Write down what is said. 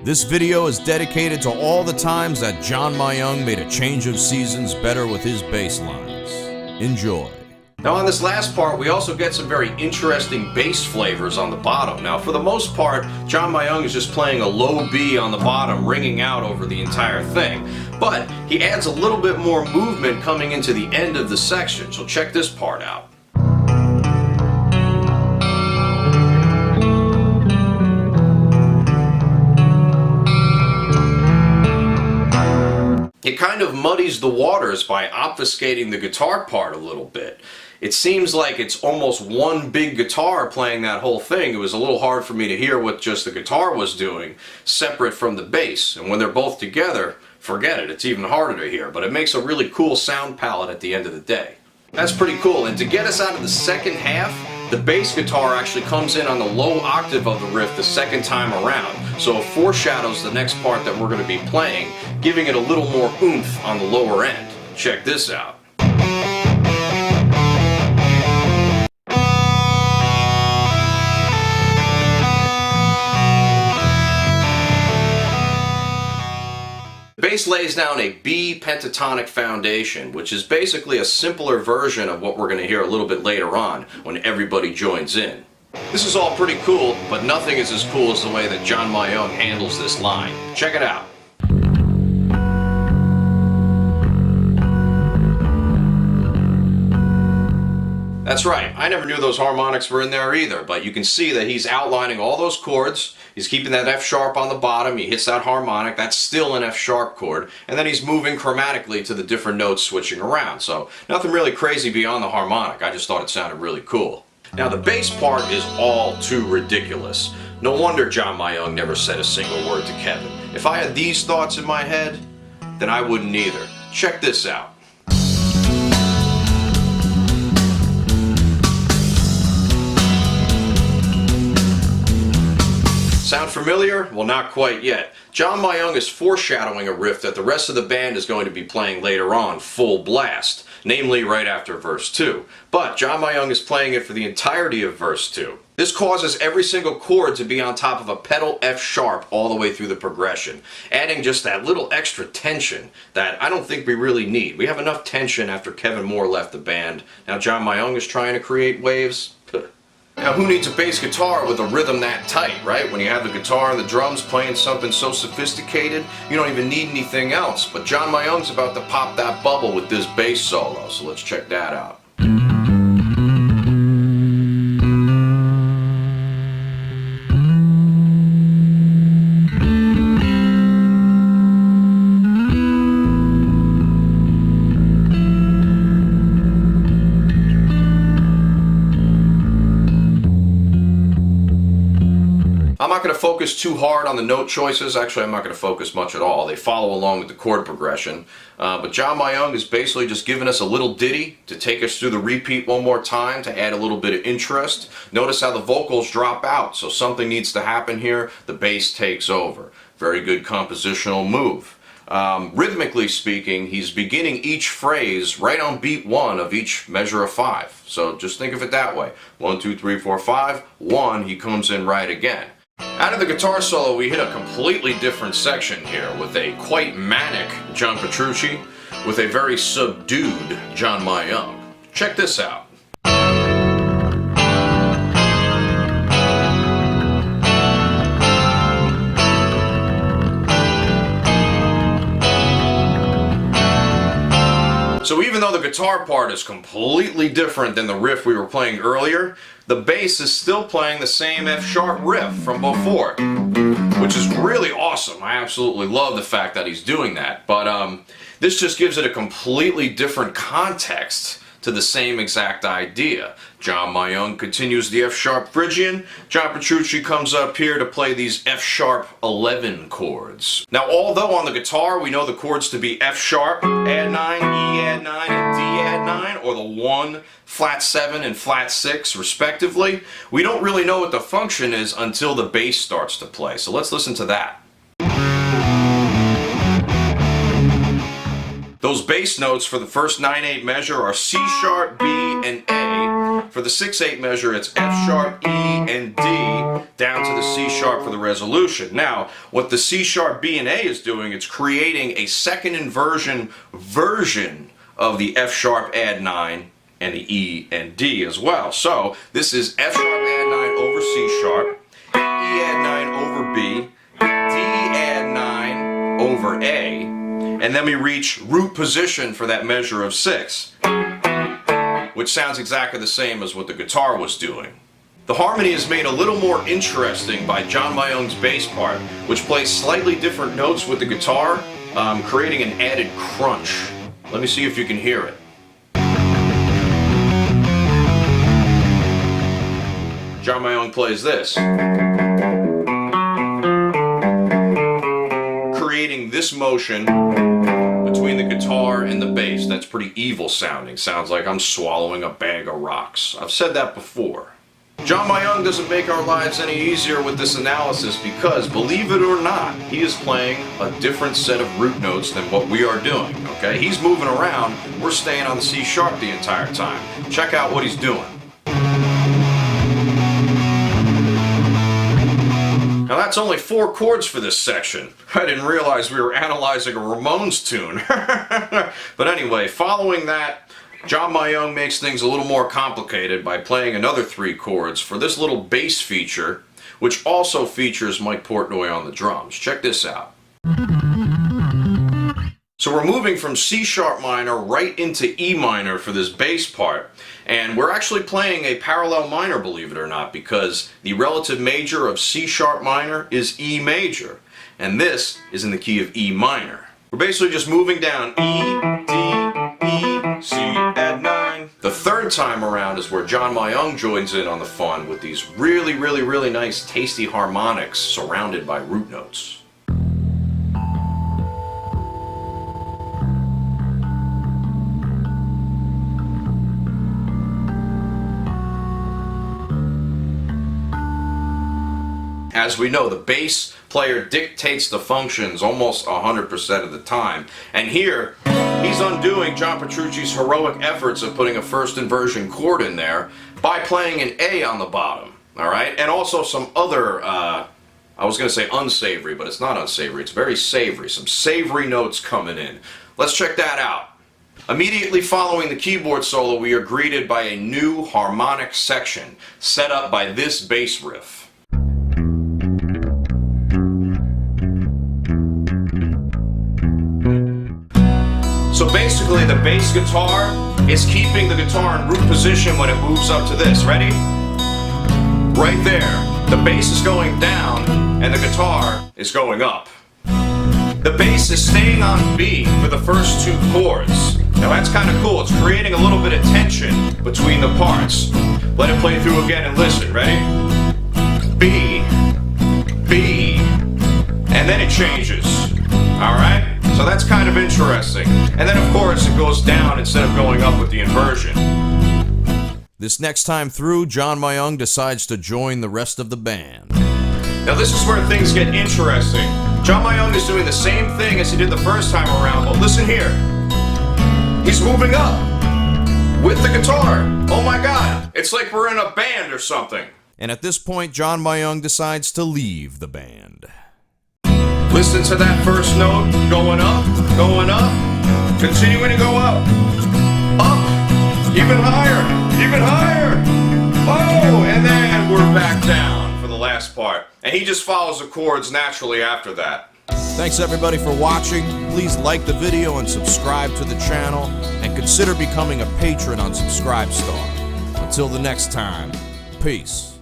This video is dedicated to all the times that John Myung made a change of seasons better with his bass lines. Enjoy. Now on this last part, we also get some very interesting bass flavors on the bottom. Now for the most part, John Myung is just playing a low B on the bottom, ringing out over the entire thing. But he adds a little bit more movement coming into the end of the section, so check this part out. It kind of muddies the waters by obfuscating the guitar part a little bit. It seems like it's almost one big guitar playing that whole thing. It was a little hard for me to hear what just the guitar was doing, separate from the bass. And when they're both together, forget it, it's even harder to hear. But it makes a really cool sound palette at the end of the day. That's pretty cool. And to get us out of the second half, the bass guitar actually comes in on the low octave of the riff the second time around. So it foreshadows the next part that we're going to be playing, giving it a little more oomph on the lower end. Check this out. The bass lays down a B pentatonic foundation, which is basically a simpler version of what we're going to hear a little bit later on when everybody joins in. This is all pretty cool, but nothing is as cool as the way that John Myung handles this line. Check it out. That's right, I never knew those harmonics were in there either, but you can see that he's outlining all those chords, he's keeping that F sharp on the bottom, he hits that harmonic, that's still an F sharp chord, and then he's moving chromatically to the different notes switching around. So nothing really crazy beyond the harmonic, I just thought it sounded really cool. Now the bass part is all too ridiculous. No wonder John Myung never said a single word to Kevin. If I had these thoughts in my head, then I wouldn't either. Check this out. Sound familiar? Well, not quite yet. John Myung is foreshadowing a riff that the rest of the band is going to be playing later on, full blast, namely right after verse 2. But John Myung is playing it for the entirety of verse 2. This causes every single chord to be on top of a pedal F sharp all the way through the progression, adding just that little extra tension that I don't think we really need. We have enough tension after Kevin Moore left the band. Now John Myung is trying to create waves. Now who needs a bass guitar with a rhythm that tight, right? When you have the guitar and the drums playing something so sophisticated, you don't even need anything else. But John Myung's about to pop that bubble with this bass solo, so let's check that out. I'm not going to focus too hard on the note choices. Actually, I'm not going to focus much at all. They follow along with the chord progression. But John Myung is basically just giving us a little ditty to take us through the repeat one more time to add a little bit of interest. Notice how the vocals drop out, so something needs to happen here. The bass takes over. Very good compositional move. Rhythmically speaking, he's beginning each phrase right on beat 1 of each measure of 5. So just think of it that way. 1, 2, 3, 4, 5. 1, he comes in right again. Out of the guitar solo, we hit a completely different section here with a quite manic John Petrucci with a very subdued John Myung. Check this out. So even though the guitar part is completely different than the riff we were playing earlier, the bass is still playing the same F sharp riff from before, which is really awesome. I absolutely love the fact that he's doing that, but this just gives it a completely different context to the same exact idea. John Myung continues the F sharp Phrygian. John Petrucci comes up here to play these F sharp 11 chords. Now, although on the guitar we know the chords to be F sharp, add 9, E add 9, and D add 9, or the 1, flat 7, and flat 6 respectively, we don't really know what the function is until the bass starts to play. So let's listen to that. Those bass notes for the first 9/8 measure are C sharp, B, and A. For the 6/8 measure, it's F sharp, E, and D, down to the C sharp for the resolution. Now, what the C sharp, B, and A is doing, it's creating a second inversion version of the F sharp add 9 and the E and D as well. So, this is F sharp add 9 over C sharp, E add 9 over B, D add 9 over A, and then we reach root position for that measure of 6, which sounds exactly the same as what the guitar was doing. The harmony is made a little more interesting by John Myung's bass part, which plays slightly different notes with the guitar, creating an added crunch. Let me see if you can hear it. John Myung plays this, creating this motion between the guitar and the bass. That's pretty evil sounding. Sounds like I'm swallowing a bag of rocks. I've said that before. John Myung doesn't make our lives any easier with this analysis because, believe it or not, he is playing a different set of root notes than what we are doing, okay? He's moving around, we're staying on the C sharp the entire time. Check out what he's doing. Now that's only 4 chords for this section. I didn't realize we were analyzing a Ramones tune. But anyway, following that, John Myung makes things a little more complicated by playing another 3 chords for this little bass feature, which also features Mike Portnoy on the drums. Check this out. So we're moving from C sharp minor right into E minor for this bass part. And we're actually playing a parallel minor, believe it or not, because the relative major of C sharp minor is E major. And this is in the key of E minor. We're basically just moving down E, D, E, C, add 9. The third time around is where John Myung joins in on the fun with these really nice tasty harmonics surrounded by root notes. As we know, the bass player dictates the functions almost 100% of the time. And here, he's undoing John Petrucci's heroic efforts of putting a first inversion chord in there by playing an A on the bottom, all right? And also some other, I was going to say unsavory, but it's not unsavory, it's very savory. Some savory notes coming in. Let's check that out. Immediately following the keyboard solo, we are greeted by a new harmonic section set up by this bass riff. So basically the bass guitar is keeping the guitar in root position when it moves up to this. Ready? Right there. The bass is going down and the guitar is going up. The bass is staying on B for the first 2 chords. Now that's kind of cool. It's creating a little bit of tension between the parts. Let it play through again and listen. Ready? B, B, and then it changes. Alright? So that's kind of interesting. And then of course it goes down instead of going up with the inversion. This next time through, John Myung decides to join the rest of the band. Now this is where things get interesting. John Myung is doing the same thing as he did the first time around, but listen here. He's moving up with the guitar. Oh my God, it's like we're in a band or something. And at this point, John Myung decides to leave the band. Listen to that first note, going up, continuing to go up, even higher, oh, and then we're back down for the last part. And he just follows the chords naturally after that. Thanks everybody for watching. Please like the video and subscribe to the channel, and consider becoming a patron on Subscribestar. Until the next time, peace.